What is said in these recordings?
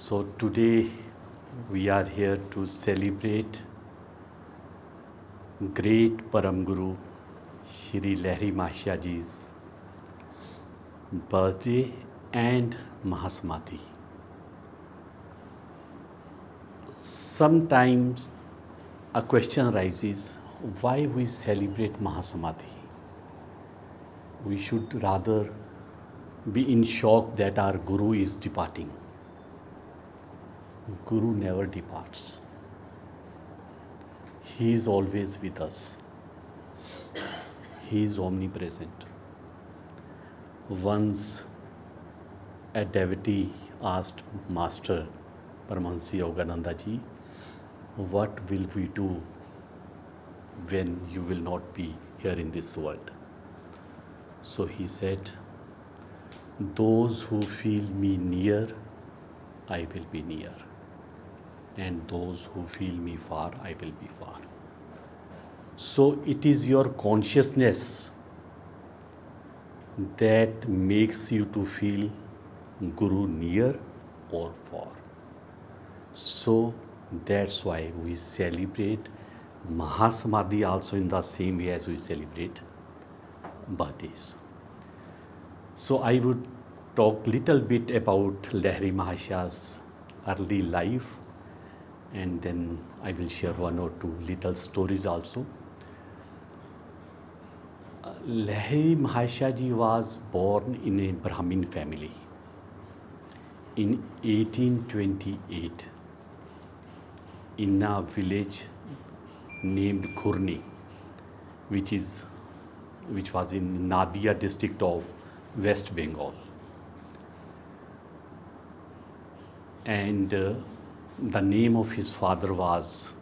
So today we are here to celebrate great Param Guru Shri Lahiri Mahasaya Ji's birthday and Mahasamadhi. Sometimes a question arises, why we celebrate Mahasamadhi? We should rather be in shock that our Guru is departing. Guru never departs. He is always with us. He is omnipresent. Once a devotee asked Master Paramahansa Yogananda ji, what will we do when you will not be here in this world? So he said, those who feel me near, I will be near. And those who feel me far, I will be far. So it is your consciousness that makes you to feel Guru near or far. So that's why we celebrate Mahasamadhi also in the same way as we celebrate birthdays. So I would talk little bit about Lahiri Mahasaya's early life, and then I will share one or two little stories also. Lahiri Mahasaya ji was born in a Brahmin family in 1828 in a village named Khurni, which was in Nadia district of West Bengal. And the name of his father was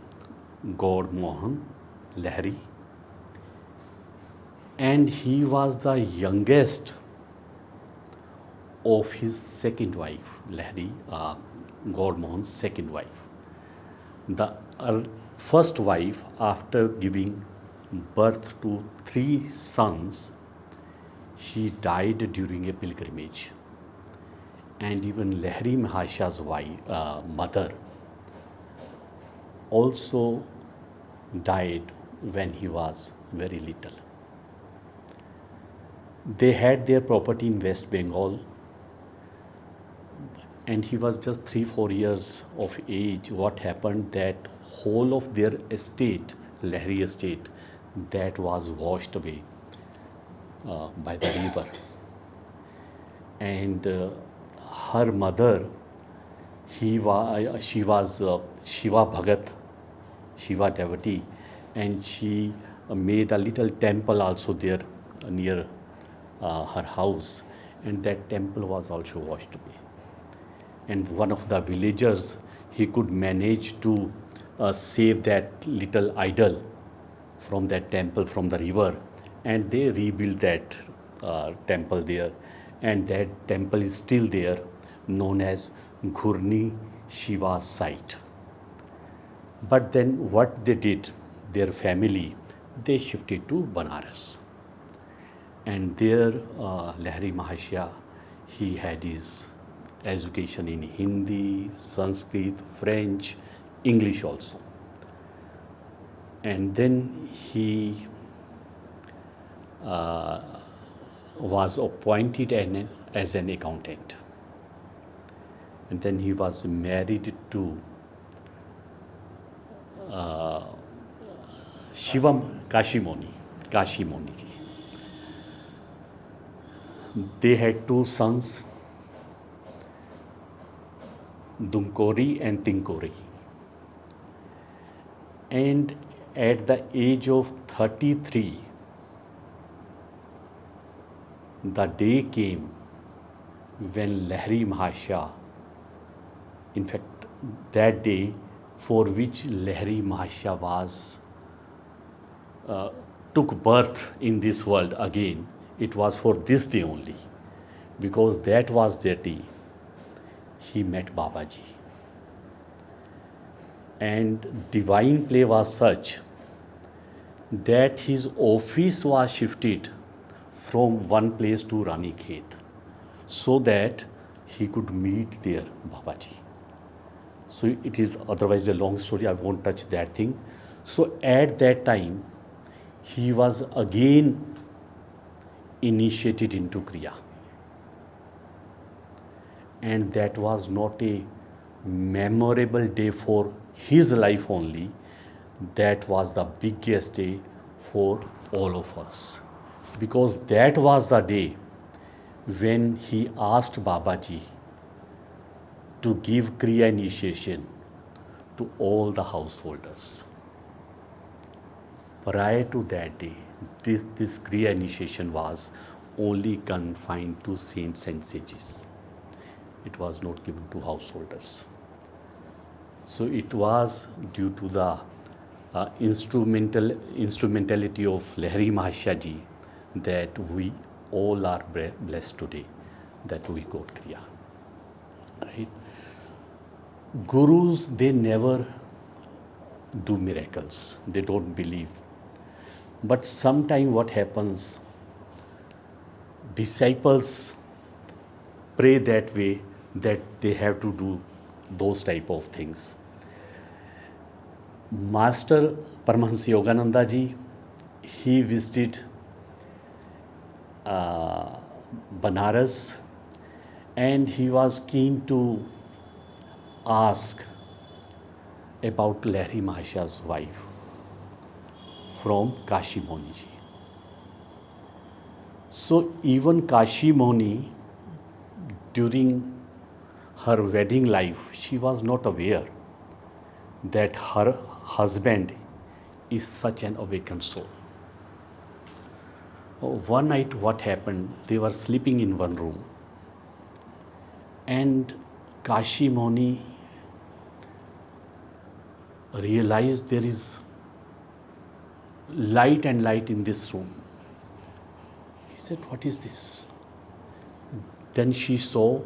God Mohan Lahiri, and he was the youngest of his second wife, Lahiri, God Mohan's second wife. The first wife, after giving birth to 3 sons, she died during a pilgrimage. And even Lahiri Mahasaya's mother also died when he was very little. They had their property in West Bengal, and he was just 3-4 years of age. What happened, that whole of their estate, Lahiri estate, that was washed away by the river. And her mother, she was Shiva Bhagat, Shiva devotee, and she made a little temple also there near her house, and that temple was also washed away. And one of the villagers, he could manage to save that little idol from that temple, from the river, and they rebuilt that temple there, and that temple is still there, known as Ghurni Shiva site. But then what they did, their family, they shifted to Banaras. And there Lahiri Mahasaya, he had his education in Hindi, Sanskrit, French, English also. And then he was appointed as an accountant. And then he was married to Shivam Kashimoni ji. They had 2 sons, Dunkori and Tinkori. And at the age of 33, the day came when Lahiri Mahasaya, in fact, that day for which Lahiri Mahasaya was took birth in this world again, it was for this day only, because that was the day he met Babaji. And divine play was such that his office was shifted from one place to Rani Khet, so that he could meet there Babaji. So it is otherwise a long story, I won't touch that thing. So at that time he was again initiated into kriya, and that was not a memorable day for his life only, that was the biggest day for all of us, because that was the day when he asked babaji to give kriya initiation to all the householders. Prior to that day, this kriya initiation was only confined to saints and sages. It was not given to householders. So it was due to the instrumentality of Lahiri Mahasaya ji that we all are blessed today, that we got kriya. Right? Gurus, they never do miracles. They don't believe. But sometime what happens, disciples pray that way, that they have to do those type of things. Master Paramahansa Yogananda ji, he visited Banaras, and he was keen to ask about Lahiri Mahasaya's wife from Kashi Moni ji. So even Kashi Moni, during her wedding life, she was not aware that her husband is such an awakened soul. One night what happened, they were sleeping in one room, and Kashi Moni realized there is light and light in this room. He said, what is this? Then she saw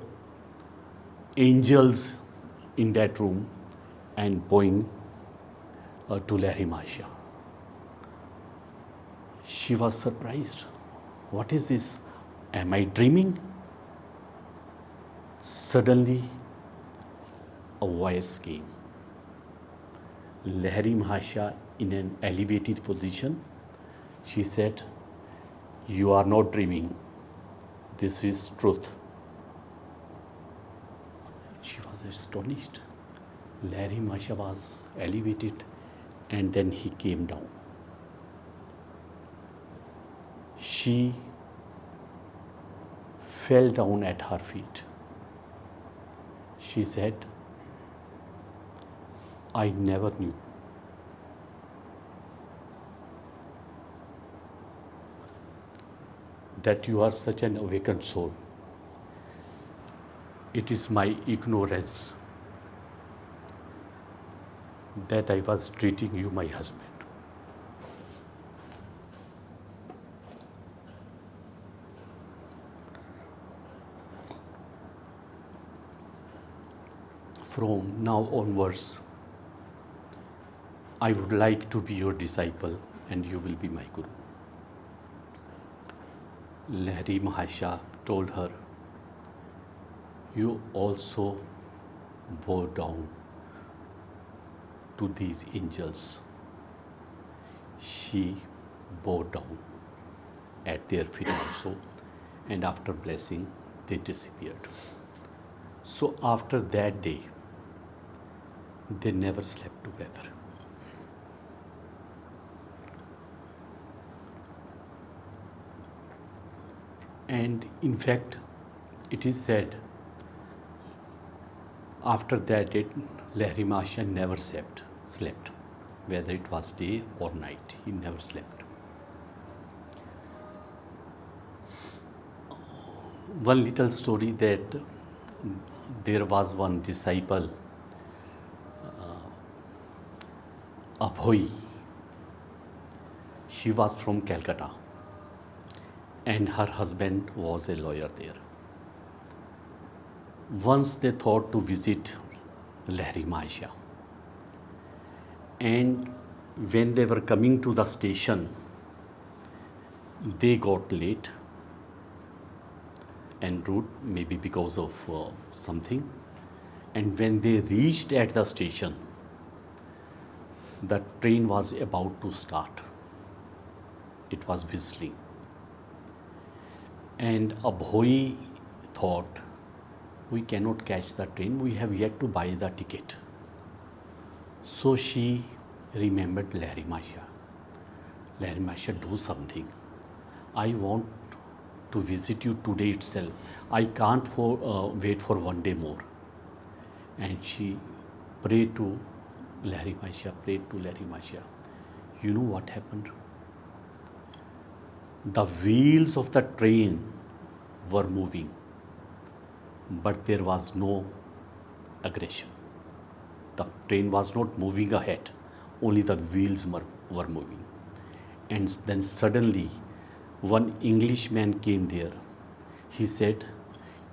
angels in that room and bowing to Lahiri Mahasaya. She was surprised. What is this? Am I dreaming? Suddenly, a voice came. Lahiri Mahasaya in an elevated position. She said, you are not dreaming. This is truth. She was astonished. Lahiri Mahasaya was elevated, and then he came down. She fell down at her feet. She said, I never knew that you are such an awakened soul. It is my ignorance that I was treating you my husband. From now onwards, I would like to be your disciple and you will be my guru. Lahiri Mahasaya told her, you also bow down to these angels. She bowed down at their feet also, and after blessing, they disappeared. So after that day, they never slept together. And in fact, it is said, after that day, Lahiri Mahasaya never slept, whether it was day or night, he never slept. One little story, that there was one disciple, Abhoi. She was from Calcutta, and her husband was a lawyer there. Once they thought to visit Lahiri Mahasaya, and when they were coming to the station, they got late en route, maybe because of something, And when they reached at the station, the train was about to start. It was whistling. And Abhoi thought, we cannot catch the train, we have yet to buy the ticket. So she remembered Lahiri Mahasaya. Lahiri Mahasaya, do something. I want to visit you today itself. I can't wait for one day more. And she prayed to Lahiri Mahasaya, prayed to Lahiri Mahasaya. You know what happened? The wheels of the train were moving, but there was no aggression. The train was not moving ahead, only the wheels were moving. And then suddenly, one Englishman came there. He said,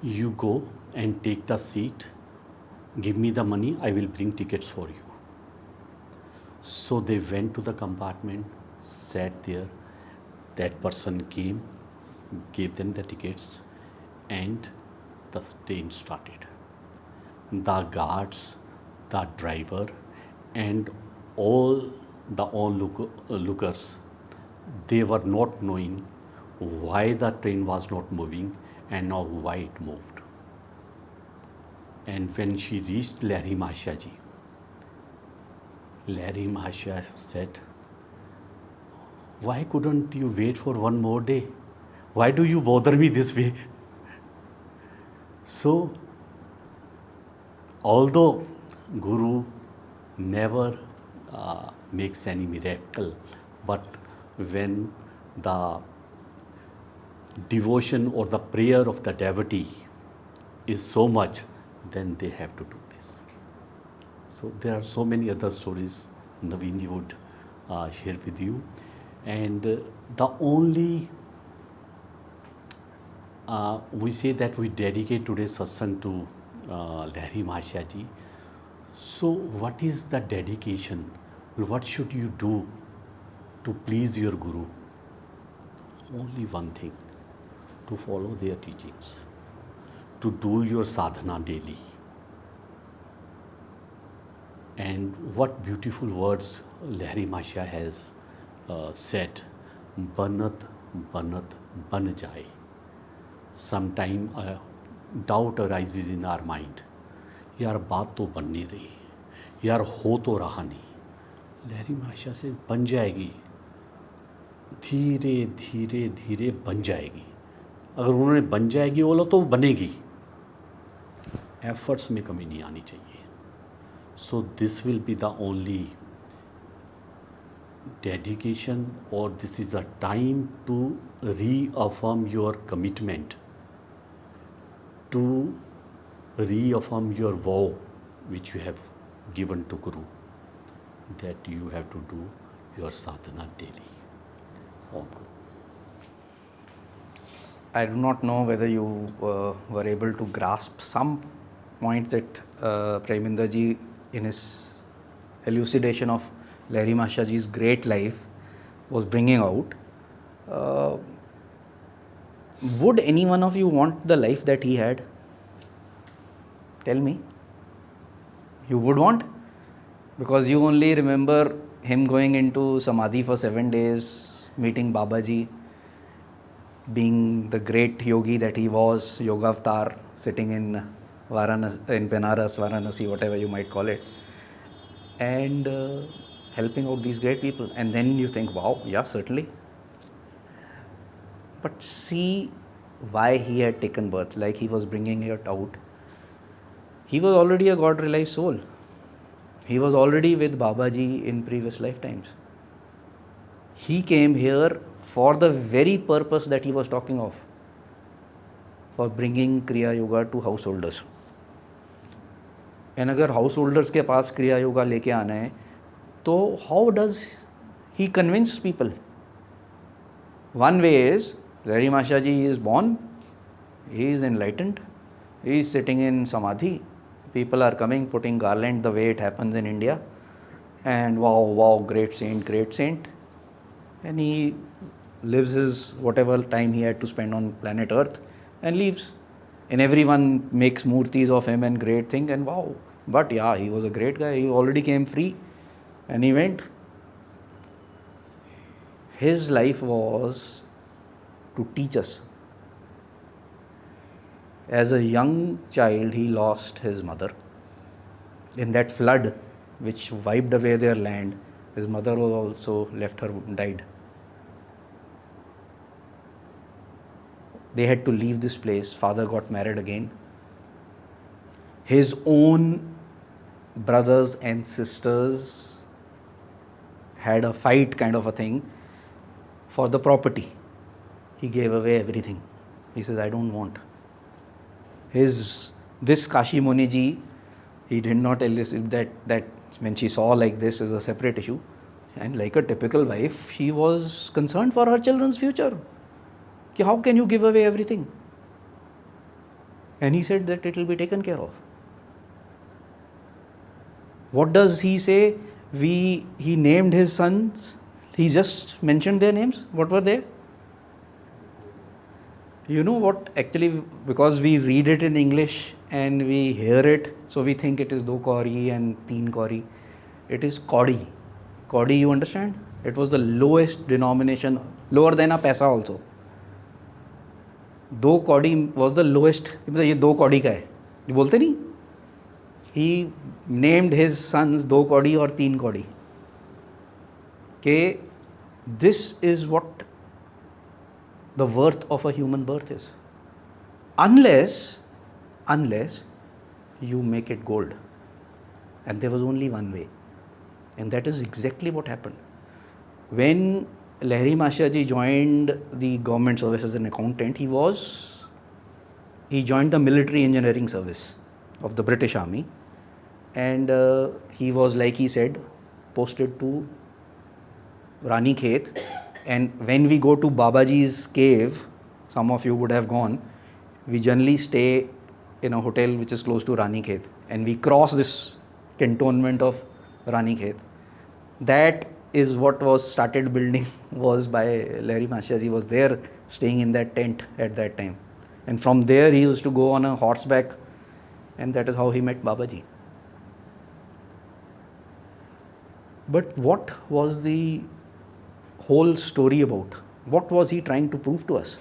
you go and take the seat, give me the money, I will bring tickets for you. So they went to the compartment, sat there. That person came, gave them the tickets, and the train started. The guards, the driver, and all the onlookers, they were not knowing why the train was not moving and now why it moved. And when she reached Lahiri Mahasaya ji, Lahiri Mahasaya said, why couldn't you wait for one more day? Why do you bother me this way? So, although Guru never makes any miracle, but when the devotion or the prayer of the devotee is so much, then they have to do this. So there are so many other stories Naveen would share with you. And the only, we say that we dedicate today's satsang to Lahiri Mahasaya ji. So what is the dedication? What should you do to please your Guru? Only one thing, to follow their teachings, to do your sadhana daily. And what beautiful words Lahiri Mahasaya has said, banat banat ban jai. Sometime a doubt arises in our mind, यार बात तो बन नहीं रही, यार हो तो रहा नहीं. लहरी महasaya से बन जाएगी, धीरे धीरे धीरे बन जाएगी. अगर उन्होंने बन जाएगी बोला तो बनेगी. एफर्ट्स में कमी नहीं आनी चाहिए. So this will be the only dedication, or this is the time to reaffirm your commitment, to reaffirm your vow which you have given to Guru, that you have to do your sadhana daily. Om Guru. I do not know whether you were able to grasp some points that Prem Inder ji, in his elucidation of Lahiri Mahasaya ji's great life, was bringing out. Would any one of you want the life that he had? Tell me. You would want? Because you only remember him going into Samadhi for 7 days, meeting Babaji, being the great yogi that he was, Yogavatar, sitting in Varanasi, in Benaras, Varanasi, whatever you might call it, and helping out these great people. And then you think, wow, yeah, certainly. But see why he had taken birth, like he was bringing it out. He was already a God-realized soul. He was already with Babaji in previous lifetimes. He came here for the very purpose that he was talking of, for bringing Kriya Yoga to householders. And अगर householders के पास क्रिया योगा लेके आना है, तो how does he convince people? One way is, Lahiri Mahasaya ji is born, he is enlightened, he is sitting in Samadhi, people are coming, putting garland the way it happens in India, and wow, wow, great saint, and he lives his whatever time he had to spend on planet Earth and leaves. And everyone makes murtis of him and great thing, and wow. But yeah, he was a great guy. He already came free and he went. His life was to teach us. As a young child, he lost his mother. In that flood which wiped away their land, his mother was also left her, died. They had to leave this place. Father got married again. His own brothers and sisters had a fight kind of a thing for the property. He gave away everything. He says, I don't want. This Kashi Muni ji, he did not elicit that when she saw like this is a separate issue. And like a typical wife, she was concerned for her children's future. How can you give away everything? And he said that it will be taken care of. What does he say? He named his sons. He just mentioned their names. What were they? You know what? Actually, because we read it in English and we hear it, so we think it is do kauri and teen kauri. It is kaudi. Kaudi, you understand? It was the lowest denomination, lower than a paisa also. दो कौड़ी was the lowest. ये दो कौड़ी का है, ये बोलते नहीं. He named his sons दो कौड़ी और तीन कौड़ी. कि this is what the worth of a human birth is. Unless you make it gold. And there was only one way. And that is exactly what happened. When Lahiri Mahasaya ji joined the government service as an accountant, he joined the military engineering service of the British Army, and he was, like he said, posted to Rani Khet. And when we go to Babaji's cave, some of you would have gone, we generally stay in a hotel which is close to Rani Khet, and we cross this cantonment of Rani Khet. That is what was started building was by Lahiri Mahasaya ji. Was there staying in that tent at that time, and from there he used to go on a horseback, and that is how he met Babaji. But what was the whole story about? What was he trying to prove to us?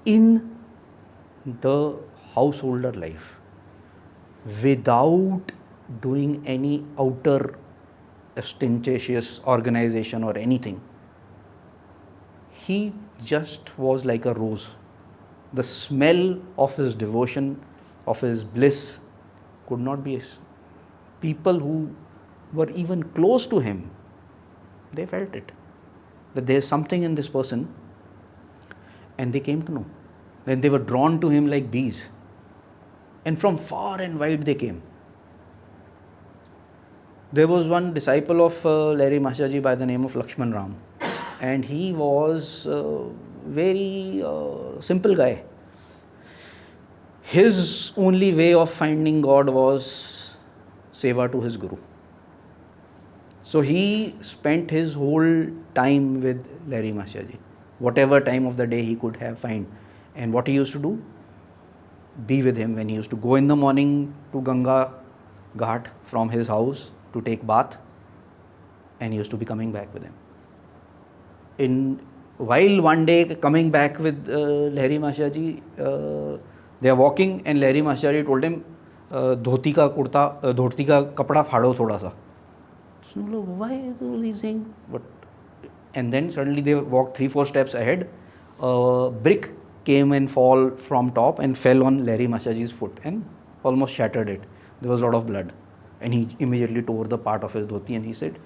In the householder life, without doing any outer ostentatious organization or anything, he just was like a rose. The smell of his devotion, of his bliss, could not be. People who were even close to him, they felt it, that there is something in this person, and they came to know. Then they were drawn to him like bees, and from far and wide they came. There was one disciple of Lahiri Mahasaya ji by the name of Lakshman Ram, and he was a very simple guy. His only way of finding God was seva to his guru. So he spent his whole time with Lahiri Mahasaya ji, whatever time of the day he could have find. And what he used to do? Be with him when he used to go in the morning to Ganga Ghat from his house to take bath, and he used to be coming back with him. While one day coming back with Lahiri Mahasaya ji, they are walking, and Lahiri Mahasaya ji told him, धोती का कपड़ा फाड़ो थोड़ा सा. So why is all these things? But and then suddenly they walked 3-4 steps ahead. A brick came and fall from top and fell on Lahiri Mahasaya ji's foot and almost shattered it. There was a lot of blood, and he immediately tore the part of his dhoti, and he said,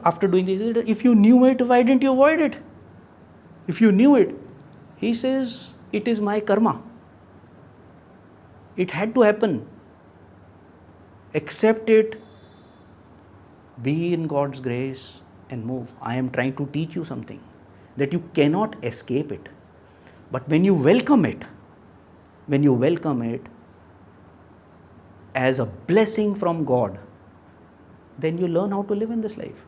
after doing this, he said, if you knew it, why didn't you avoid it? If you knew it, he says, it is my karma. It had to happen. Accept it, be in God's grace, and move. I am trying to teach you something, that you cannot escape it. But when you welcome it as a blessing from God, then you learn how to live in this life.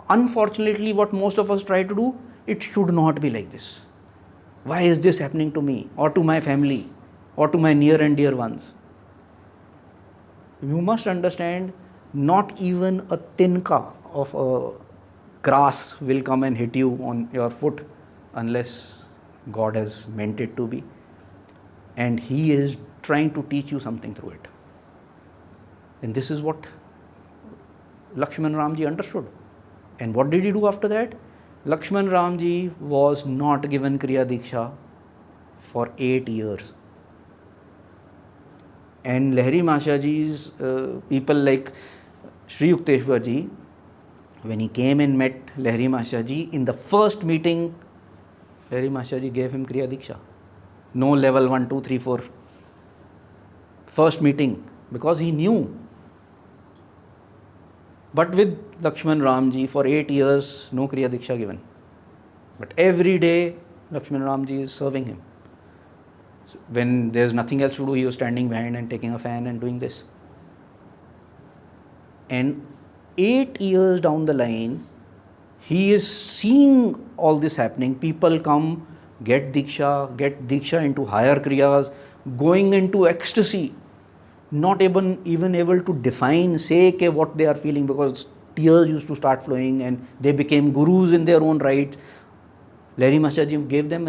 Unfortunately, what most of us try to do, it should not be like this. Why is this happening to me or to my family or to my near and dear ones? You must understand, not even a tinka of a grass will come and hit you on your foot unless God has meant it to be. And He is trying to teach you something through it. And this is what Lakshman Ramji understood. And what did he do after that? Lakshman Ramji was not given Kriya Diksha for 8 years. And Lahiri Mahasaya people like Sri Yukteswar ji, when he came and met Lahiri Mahasaya ji, in the first meeting, Lahiri Mahasaya ji gave him Kriya Diksha. No level 1, 2, 3, 4. First meeting, because he knew. But with Lakshman Ramji, for 8 years, no Kriya Diksha given. But every day, Lakshman Ramji is serving him. So when there's nothing else to do, he was standing behind and taking a fan and doing this. And 8 years down the line, he is seeing all this happening. People come, get Diksha into higher Kriyas, going into ecstasy, not even able to define, say what they are feeling, because tears used to start flowing and they became gurus in their own right. Lahiri Mahasaya ji gave them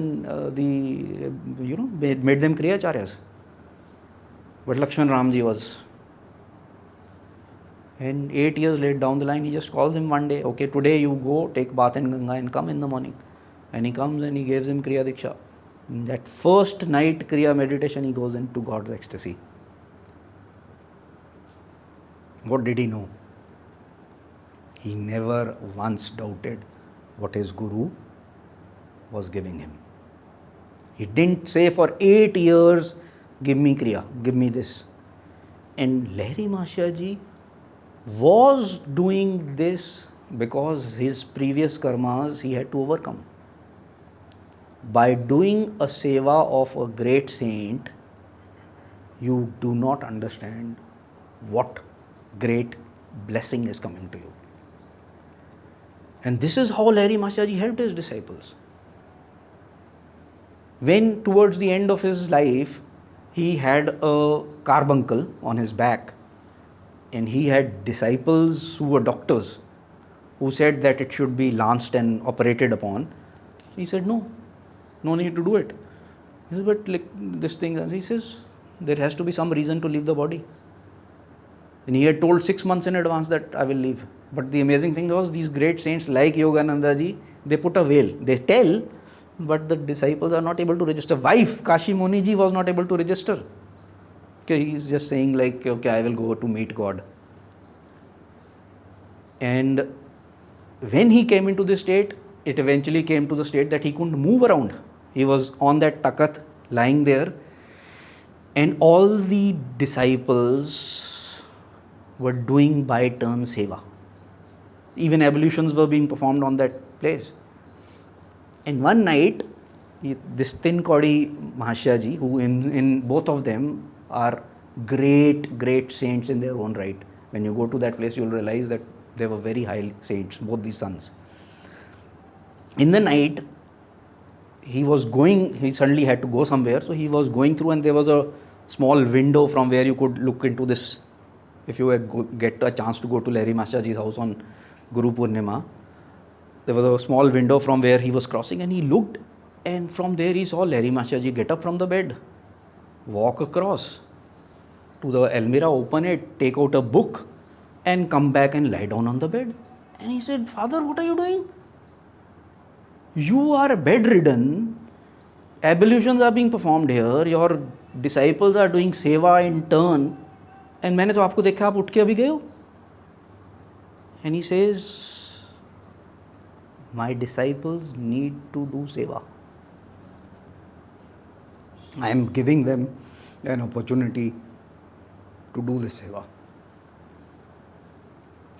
made them Kriyacharyas. But Lakshman Ramji was. And 8 years later down the line, he just calls him one day, okay, today you go take bath in Ganga and come in the morning. And he comes and he gives him Kriya Diksha. In that first night Kriya meditation, he goes into God's ecstasy. What did he know? He never once doubted what his guru was giving him. He didn't say for 8 years, give me Kriya, give me this. And Lahiri Mahasaya ji was doing this because his previous karmas he had to overcome. By doing a seva of a great saint, you do not understand what great blessing is coming to you. And this is how Lahiri Mahasaya ji helped his disciples. When towards the end of his life, he had a carbuncle on his back, and he had disciples who were doctors who said that it should be lanced and operated upon. He said, no need to do it. He said, but like this thing, he says, there has to be some reason to leave the body. And he had told 6 months in advance that I will leave. But the amazing thing was, these great saints like Yogananda ji, they put a veil. They tell, but the disciples are not able to register. Wife, Kashi Muni ji, was not able to register. Okay, he is just saying like, okay, I will go to meet God. And when he came into this state, it eventually came to the state that he couldn't move around. He was on that takat, lying there, and all the disciples were doing by turn seva. Even ablutions were being performed on that place. And one night, this thin Kaudi Mahasaya ji, who in both of them are great saints in their own right. When you go to that place, you will realize that they were very high saints, both these sons. In the night, he suddenly had to go somewhere, so he was going through, and there was a small window from where you could look into this. If you get a chance to go to Lahiri Mahasaya ji's house on Guru Purnima, there was a small window from where he was crossing, and he looked, and from there he saw Lahiri Mahasaya ji get up from the bed, walk across to the almirah, open it, take out a book, and come back and lie down on the bed. And he said, Father, what are you doing? You are bedridden, ablutions are being performed here, your disciples are doing seva in turn, and मैंने तो आपको देखा आप उठ के अभी गए हो. And he says, my disciples need to do seva. I am giving them an opportunity to do this seva.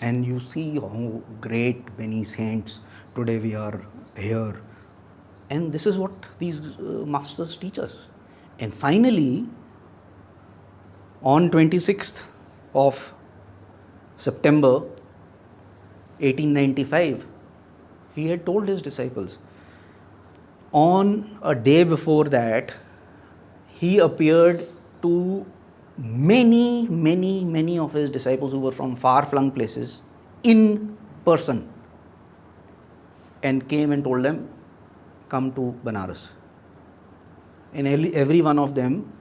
And you see how great many saints today we are here. And this is what these masters teach us. And finally, on 26th of September 1895, he had told his disciples, On a day before that, he appeared to many of his disciples who were from far-flung places in person, and came and told them, come to Banaras. And every one of them,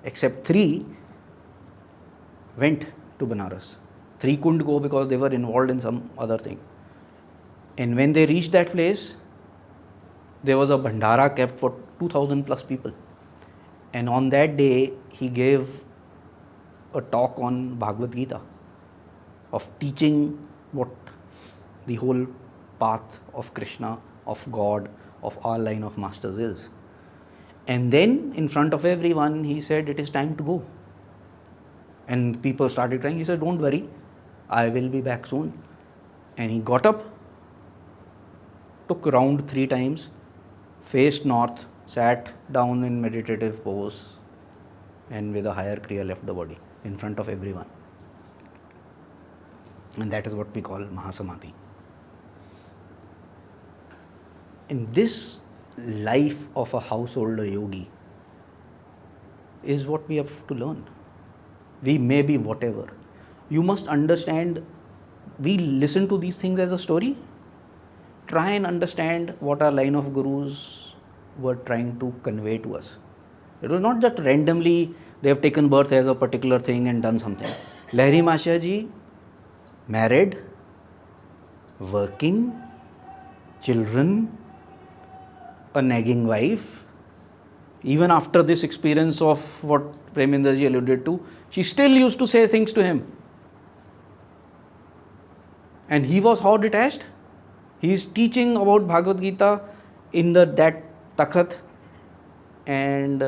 except 3, went to Banaras. 3 couldn't go because they were involved in some other thing. And when they reached that place, there was a bhandara kept for 2000 plus people. And on that day, he gave a talk on Bhagavad Gita, of teaching what the whole path of Krishna, of God, of our line of masters is. And then in front of everyone, he said, it is time to go. And people started crying. He said, don't worry, I will be back soon. And he got up, took round 3 times, faced north, sat down in meditative pose, and with a higher kriya left the body in front of everyone. And that is what we call Mahasamadhi. In this life of a householder yogi is what we have to learn. We may be whatever. You must understand, we listen to these things as a story. Try and understand what our line of gurus were trying to convey to us. It was not just randomly they have taken birth as a particular thing and done something. Lahiri Mahasaya ji, married, working, children, a nagging wife. Even after this experience of what Prem Inder ji alluded to, she still used to say things to him. And he was how detached? He is teaching about Bhagavad Gita in that takhat, and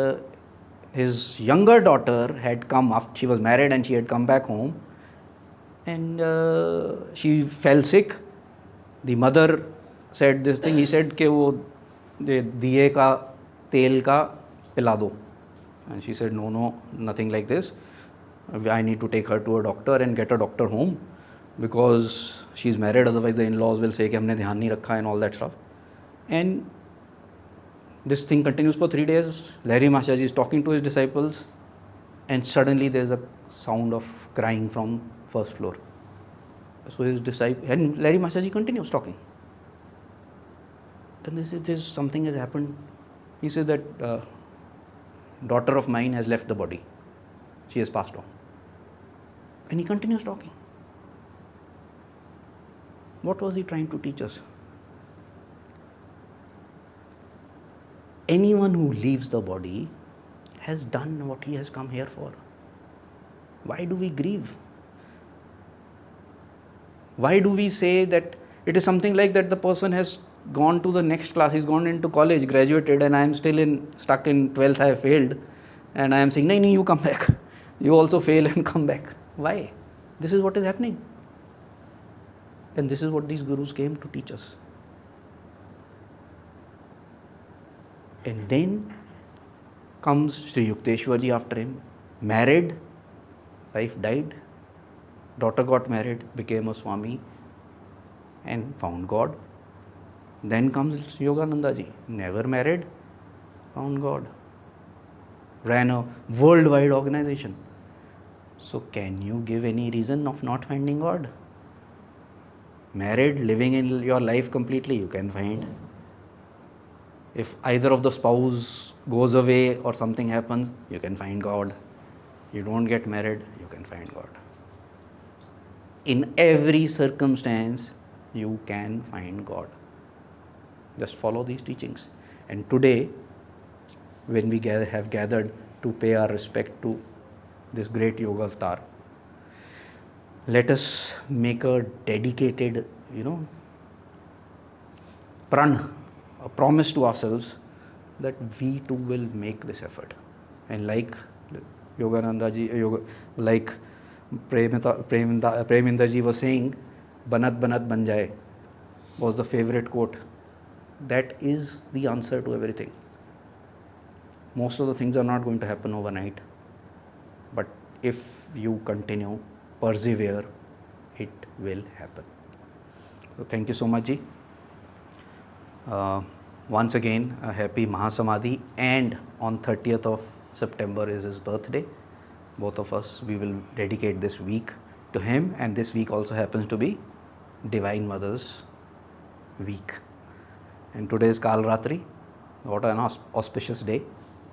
his younger daughter had come after she was married, and she had come back home, and she fell sick. The mother said this thing. He said कि वो दिए का तेल का पिला दो. And she said, no, nothing like this. I need to take her to a doctor and get a doctor home, because she's married, otherwise the in-laws will say कि हमने ध्यान नहीं रखा and all that stuff. And this thing continues for 3 days. Lahiri Mahasaya ji is talking to his disciples, and suddenly there's a sound of crying from first floor. So his disciple, and Lahiri Mahasaya ji continues talking. Then this something has happened. He says that daughter of mine has left the body. She has passed on. And he continues talking. What was he trying to teach us? Anyone who leaves the body has done what he has come here for. Why do we grieve? Why do we say that it is something like that the person has gone to the next class, he's gone into college, graduated, and I am still stuck in 12th, I have failed, and I am saying, no, you come back. You also fail and come back. Why? This is what is happening. And this is what these gurus came to teach us. And then comes Sri Yukteswar ji after him, married, wife died, daughter got married, became a Swami, and found God. Then comes Yogananda ji, never married, found God, ran a worldwide organization. So can you give any reason of not finding God? Married, living in your life completely, you can find. If either of the spouse goes away or something happens, you can find God. You don't get married, you can find God. In every circumstance, you can find God. Just follow these teachings. And today, when we have gathered to pay our respect to this great Yogavatar, let us make a dedicated, pran, a promise to ourselves that we too will make this effort. And like Yogananda ji, like Prem Inder ji was saying, Banat Banat Ban Jaye was the favorite quote. That is the answer to everything. Most of the things are not going to happen overnight. But if you continue, persevere, it will happen. So thank you so much, Ji. once again a happy Mahasamadhi, and on 30th of September is his birthday. Both of us, we will dedicate this week to him, and this week also happens to be Divine Mother's week. And today is Kal Ratri. What an auspicious day.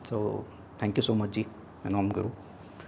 So thank you so much, Ji and Om Guru.